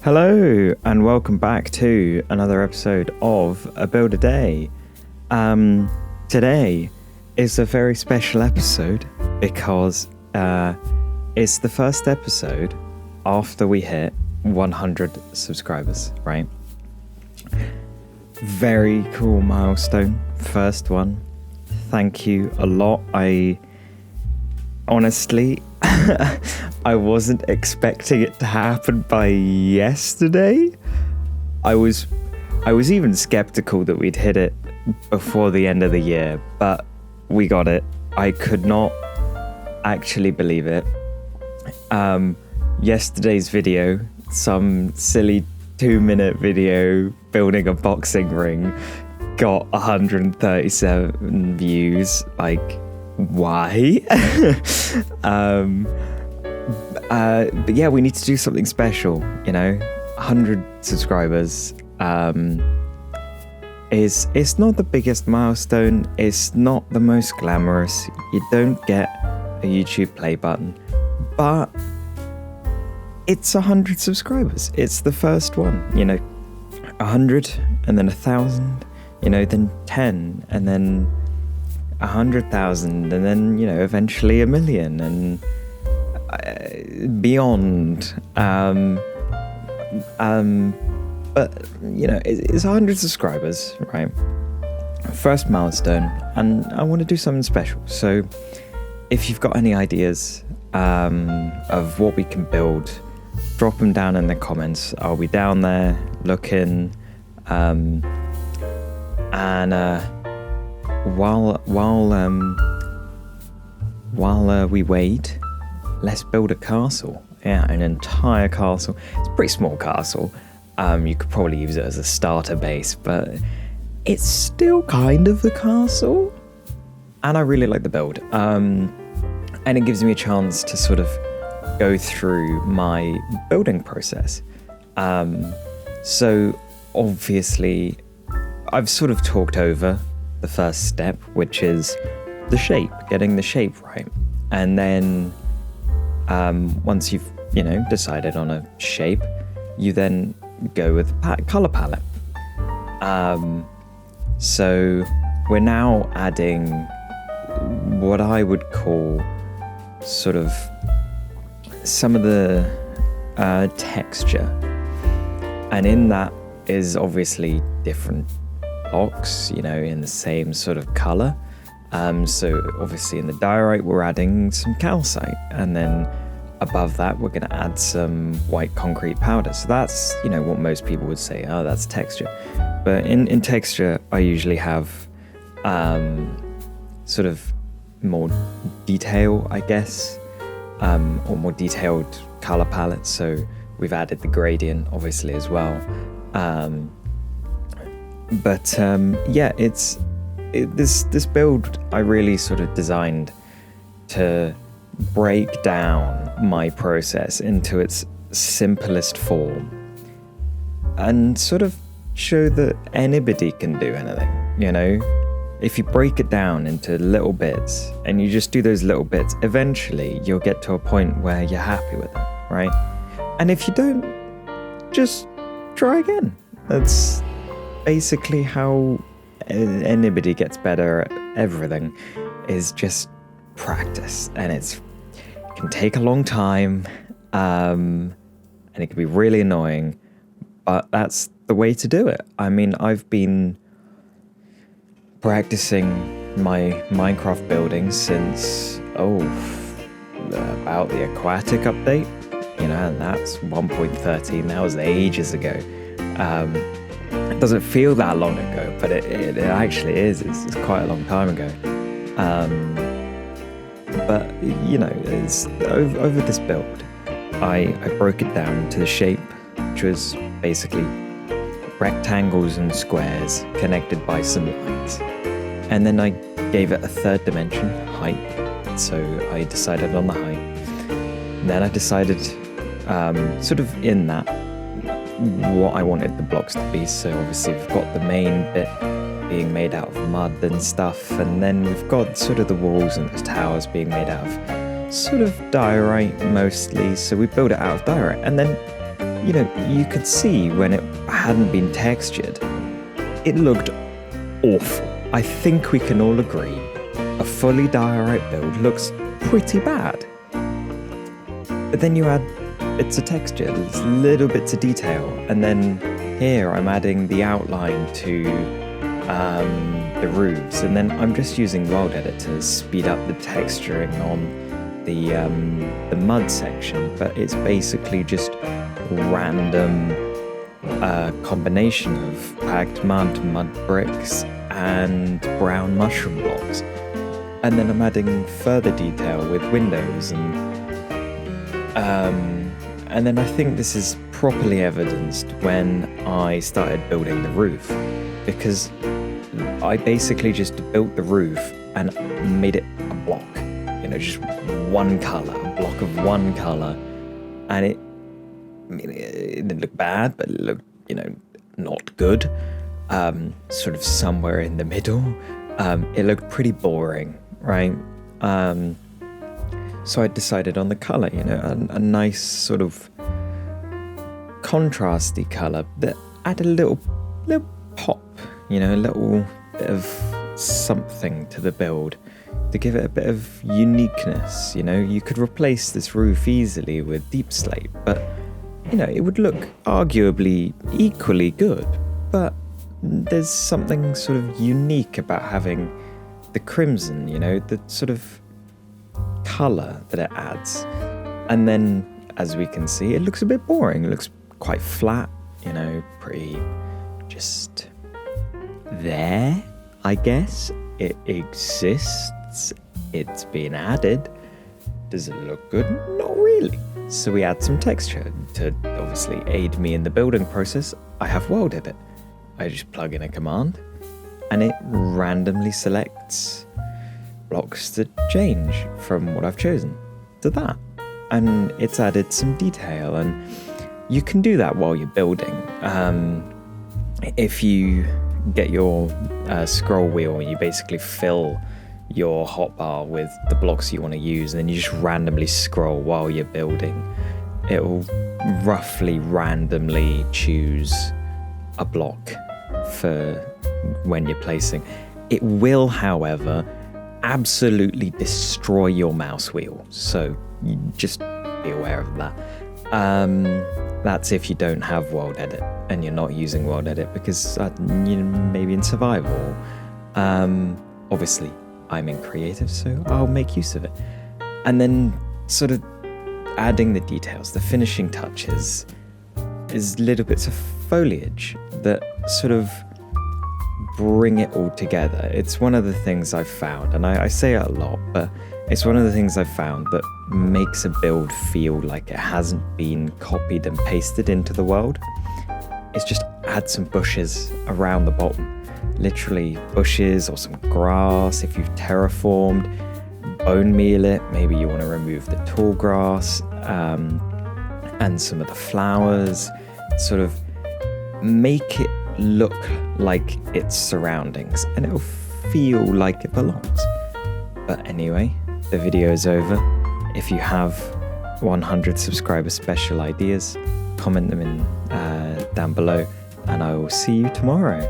Hello and welcome back to another episode of A Build a Day. Today is a very special episode because it's the first episode after we hit 100 subscribers, right? Very cool milestone, first one. Thank you a lot. I honestly I wasn't expecting it to happen by yesterday. I was even skeptical that we'd hit it before the end of the year, but we got it. I could not actually believe it. Yesterday's video, some silly 2-minute video building a boxing ring, got 137 views. Like, why? But yeah, we need to do something special, 100 subscribers. It's not the biggest milestone, it's not the most glamorous, you don't get a YouTube play button, but it's 100 subscribers. It's the first one, 100 and then 1,000, then 10 and then 100,000 and then eventually 1 million and beyond. But it's 100 subscribers, right? First milestone, and I want to do something special. So if you've got any ideas of what we can build, drop them down in the comments. I'll be down there looking, and while we wait, let's build a castle. Yeah, an entire castle. It's a pretty small castle. You could probably use it as a starter base, but it's still kind of the castle. And I really like the build. And it gives me a chance to sort of go through my building process. So obviously, I've sort of talked over the first step, which is the shape, getting the shape right. And then once you've, decided on a shape, you then go with color palette. So we're now adding what I would call sort of some of the texture. And in that is obviously different blocks, in the same sort of color. So obviously in the diorite we're adding some calcite, and then above that we're going to add some white concrete powder. So that's what most people would say, oh, that's texture. But in texture I usually have sort of more detail, I guess, or more detailed color palette. So we've added the gradient obviously as well. This build I really sort of designed to break down my process into its simplest form and sort of show that anybody can do anything. If you break it down into little bits and you just do those little bits, eventually you'll get to a point where you're happy with it, right? And if you don't, just try again. That's basically how anybody gets better at everything, is just practice. And it can take a long time, and it can be really annoying, but that's the way to do it. I mean, I've been practicing my Minecraft building since about the aquatic update, and that's 1.13. That was ages ago. It doesn't feel that long ago, but it actually is. It's quite a long time ago. But it's over this build, I broke it down to the shape, which was basically rectangles and squares connected by some lines. And then I gave it a third dimension, height. So I decided on the height. Then I decided, sort of in that, what I wanted the blocks to be. So obviously we've got the main bit being made out of mud and stuff, and then we've got sort of the walls and the towers being made out of sort of diorite mostly. So we build it out of diorite, and then you could see when it hadn't been textured, it looked awful. I think we can all agree a fully diorite build looks pretty bad. But then you add bits of texture, little bits of detail, and then here I'm adding the outline to the roofs, and then I'm just using World Edit to speed up the texturing on the mud section, but it's basically just random combination of packed mud bricks, and brown mushroom blocks. And then I'm adding further detail with windows, and then I think this is properly evidenced when I started building the roof, because I basically just built the roof and made it a block, just one colour, a block of one colour, and it didn't look bad, but it looked, not good, sort of somewhere in the middle. It looked pretty boring, right? So I decided on the colour, a nice sort of contrasty colour that add a little pop, a little bit of something to the build to give it a bit of uniqueness. You could replace this roof easily with deep slate, but it would look arguably equally good, but there's something sort of unique about having the crimson, the sort of colour that it adds. And then, as we can see, it looks a bit boring. It looks quite flat, pretty just there, I guess. It exists. It's been added. Does it look good? Not really. So we add some texture to obviously aid me in the building process. I have World Edit. I just plug in a command and it randomly selects blocks that change from what I've chosen to that. And it's added some detail, and you can do that while you're building. If you get your scroll wheel and you basically fill your hotbar with the blocks you want to use, and then you just randomly scroll while you're building, it will roughly randomly choose a block for when you're placing. It will, however, absolutely destroy your mouse wheel, so you just be aware of that. That's if you don't have World Edit and you're not using World Edit, because maybe in survival. Obviously I'm in creative, so I'll make use of it. And then sort of adding the details, the finishing touches, is little bits of foliage that sort of bring it all together. It's one of the things I've found, and I say it a lot, but it's one of the things I've found that makes a build feel like it hasn't been copied and pasted into the world. It's just add some bushes around the bottom. Literally bushes or some grass if you've terraformed, bone meal it, maybe you want to remove the tall grass and some of the flowers, sort of make it look like its surroundings and it'll feel like it belongs. But anyway, the video is over. If you have 100 subscriber special ideas, comment them in down below, and I will see you tomorrow.